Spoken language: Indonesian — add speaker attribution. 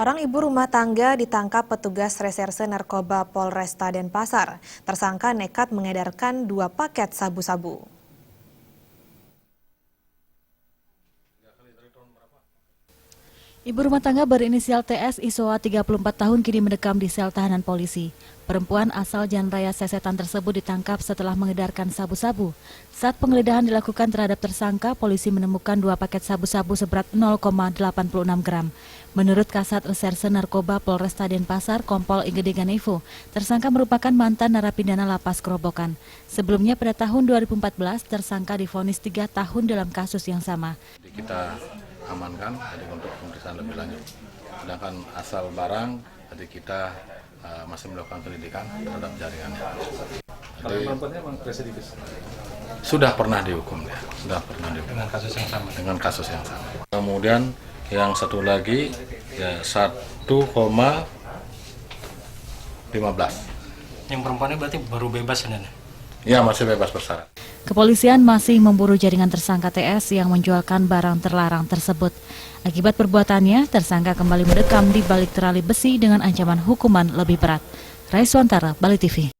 Speaker 1: Seorang ibu rumah tangga ditangkap petugas reserse narkoba Polresta Denpasar. Tersangka nekat mengedarkan 2 paket sabu-sabu.
Speaker 2: Ibu rumah tangga berinisial TS ISOA 34 tahun kini mendekam di sel tahanan polisi. Perempuan asal Jalan Raya Sesetan tersebut ditangkap setelah mengedarkan sabu-sabu. Saat penggeledahan dilakukan terhadap tersangka, polisi menemukan 2 paket sabu-sabu seberat 0,86 gram. Menurut Kasat Reserse Narkoba Polresta Denpasar, Kompol Igede Ganevo, tersangka merupakan mantan narapidana lapas Gerobokan. Sebelumnya pada tahun 2014, tersangka divonis 3 tahun dalam kasus yang sama.
Speaker 3: Kita amankan jadi untuk pemeriksaan lebih lanjut. Sedangkan asal barang jadi kita masih melakukan penyelidikan terhadap jaringannya.
Speaker 4: Kalau perempuannya memang residivis?
Speaker 3: Sudah pernah dihukum ya, sudah pernah dihukum.
Speaker 4: Dengan kasus yang sama?
Speaker 3: Dengan kasus yang sama. Kemudian yang satu lagi ya 1,15.
Speaker 4: Yang perempuannya berarti baru bebas ya?
Speaker 3: Ya masih bebas bersyarat.
Speaker 2: Kepolisian masih memburu jaringan tersangka TS yang menjualkan barang terlarang tersebut. Akibat perbuatannya, tersangka kembali mendekam di balik terali besi dengan ancaman hukuman lebih berat. Raiswantara, Bali TV.